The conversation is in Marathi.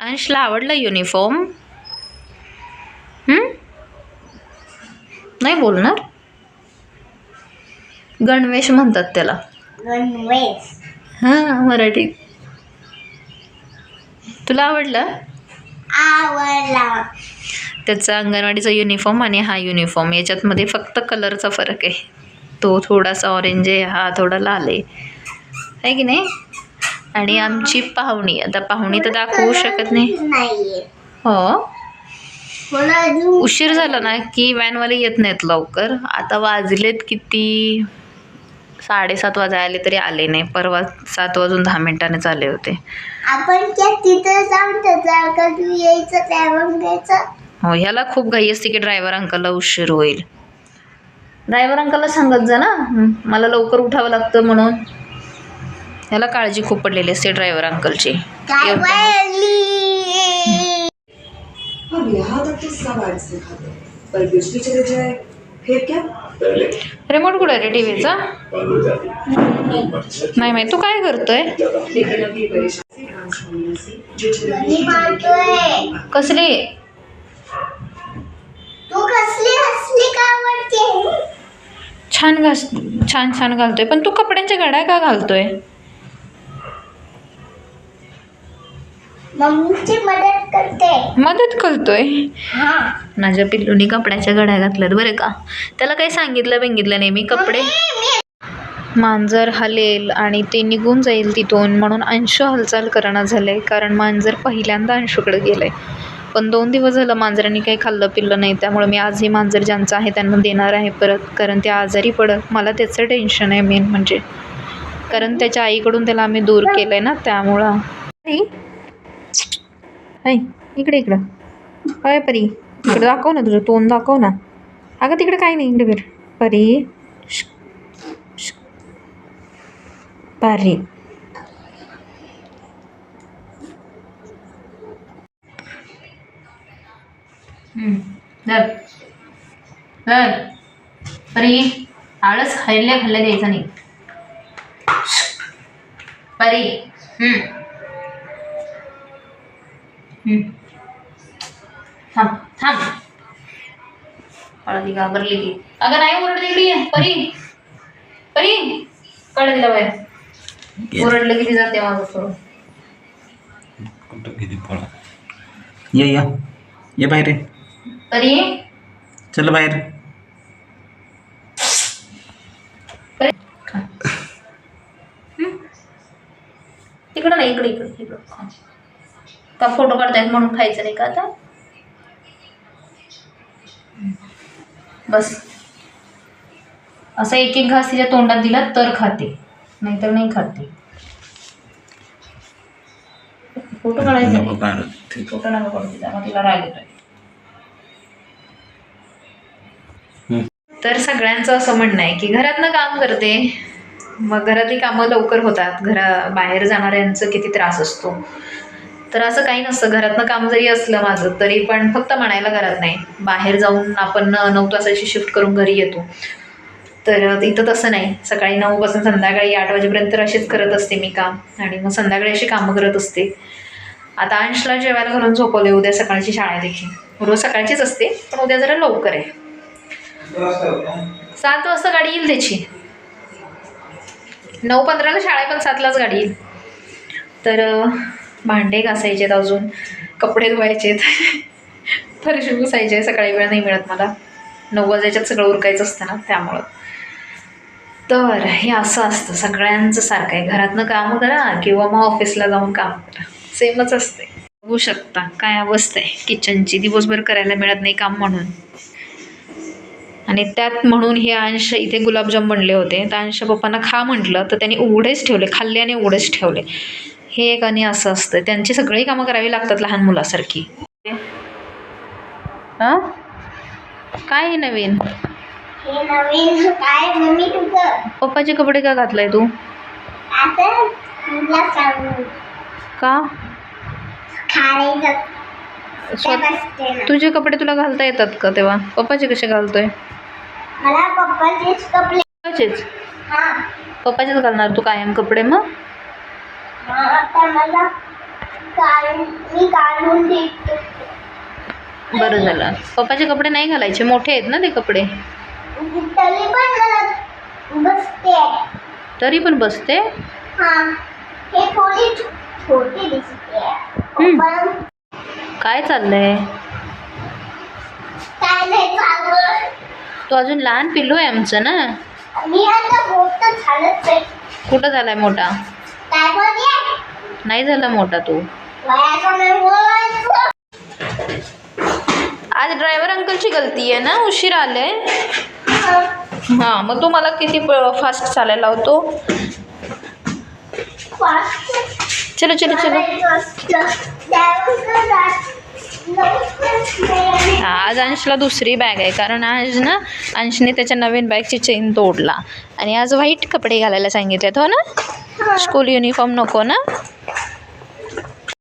अंशला आवडला युनिफॉर्म? नाही बोलणार. गणवेश म्हणतात त्याला. गणवेश. हां, मराठीत. तुला आवडला? आवडला. त्याचा अंगणवाडीचा युनिफॉर्म आणि हा युनिफॉर्म याच्यात मध्ये फक्त कलरचा फरक आहे. तो थोडासा ऑरेंज आहे, हा थोडा लाल आहे की नाही. आणि आमची पाहुणी, आता पाहुणी तर दाखवू शकत नाही. हो, उशीर झाला ना की व्हॅनवाले येत नाहीत लवकर. आता वाजलेत किती, 7:30 वाजायला आले तरी आले नाही. परवा 7:10 आले होते. आपण तिथं जाऊन त्याचा तू यायचं त्यावर घ्यायचं. हो, ह्याला खूप घाई असते की ड्रायव्हर अंकलला उशीर होईल. ड्रायव्हर अंकलला सांगत जा ना, मला लवकर उठावं लागतं म्हणून. ह्याला काळजी खूप पडलेली असते ड्रायव्हर अंकलची. रिमोट कुठे रे टीव्हीचा? नाही माहिती. तू काय करतोय? कसली? तू कसली हसली का आवडते? छान छान घालतोय, पण तू कपड्यांच्या घड्या का घालतोय? मम्मीची मदत करतोय. माझ्या पिल्लूनी कपड्याच्या घड्या घातल्यात बरं का. त्याला काही सांगितलं नाही मी. कपडे, मांजर हलेल आणि ते निघून जाईल तिथून म्हणून अंशू हालचाल करणं झालंय. कारण मांजर पहिल्यांदा अंशूकडे गेलंय. पण 2 दिवस झालं मांजरांनी काही खाल्लं पिल्लं नाही. त्यामुळे मी आज ही मांजर ज्यांचं आहे त्यांना देणार आहे परत. कारण ते आजारी पडत. मला त्याचं टेन्शन आहे मेन म्हणजे. कारण त्याच्या आईकडून त्याला आम्ही दूर केलं आहे ना, त्यामुळं. इकडं काय परी, इकडे दाखव ना, तुझं तोंड दाखव ना. अगं तिकडे काय नाही, इकडे फिर. परी परी, परी आळस खाल्ल्या द्यायचा नाही. परी थांब. हळदी घाबरली ती. अगं नाही ओरडली इकडे. परी कळ दिला बाहेर. ओरडलं किती जाते माझं सोडून. ये बाहेर रे. परी चल बाहेर. तिकडं नाही, इकडे का फोटो काढतायत म्हणून खायचं नाही का आता? बस असं एक घास तिच्या तोंडात दिला तर खाते, नाहीतर नाही खाते. फोटो काढायचा, फोटो नका काढू तिचा, मग तिला राग येतोय. तर सगळ्यांचं असं म्हणणं आहे की घरातनं काम करते, मग घरातली कामं लवकर होतात. बाहेर जाणाऱ्यांचं किती त्रास असतो. तर असं काही नसतं. घरातनं काम जरी असलं माझं तरी पण फक्त म्हणायला घरात नाही, बाहेर जाऊन आपण 9 तासाची शिफ्ट करून घरी येतो. तर इथं तसं नाही. सकाळी 9 पासून संध्याकाळी 8 वाजेपर्यंत अशीच करत असते मी काम, आणि मग संध्याकाळी अशी कामं करत असते. आता अंशला जेवायला घालून झोपवले. उद्या सकाळची शाळा आहे देखील. रोज सकाळचीच असते, पण उद्या जरा लवकर आहे. 7 वाजता गाडी येईल त्याची. 9:15ला शाळा आहे, पण 7लाच गाडी येईल. तर भांडे घासायचेत, अजून कपडे धुवायचेत, फरशी पुसायचे. सकाळी वेळ नाही मिळत मला. 9 वाजायच्यात सगळं उरकायचं असतं ना, त्यामुळं. तर हे असं असतं सगळ्यांचं सारखं आहे. घरातनं काम करा किंवा मग ऑफिसला जाऊन काम करा, सेमच असते. बघू शकता काय अवस्था आहे किचनची. दिवसभर करायला मिळत नाही काम म्हणून. आणि त्यात म्हणून हे अंश इथे गुलाबजाम बनले होते, तर अंश पप्पांना खा म्हटलं तर त्यांनी उघडेच ठेवले, खाल्ले आणि उघडेच ठेवले. हे एक आणि असं असतं. त्यांची सगळी कामं करावी लागतात लहान मुलासारखी. काय हे नवीन? काय मम्मी तुझं? पप्पाचे कपडे का घातलाय तू? का? तुझे कपडे तुला घालता येतात का तेव्हा? पप्पाचे कसे घालतोय? मला पप्पाचेच कपडे. पप्पाचेच घालणार तू कायम कपडे? मग आता मला मी काढून देतो. बरं झालं. पप्पाचे कपडे नाही घालायचे, मोठे आहेत ना ते कपडे. तरी पण मला बसते. तरी पण बसते. हा, हे थोडी छोटी दिसते. पण काय चाललंय? काय नाही चाललं. तो अजून लहान पिल्लू आहे आमचं ना. मी आता मोठं झालंच आहे. कुठं झालाय मोठा? काय बोलते? नाही झाला मोठा तू. वयाचं नाही बोलायचं. आज ड्रायव्हर अंकलची गलती आहे ना, उशीर आले. हां, मग तू मला किती फास्ट चालायला लावतो. चलो चलो चलो. आज अंशला दुसरी बॅग आहे, कारण आज ना अंशने त्याच्या नवीन बॅगची चेन तोडला आणि आज व्हाईट कपडे घालायला सांगितलेत. हो ना, स्कूल युनिफॉर्म नको ना.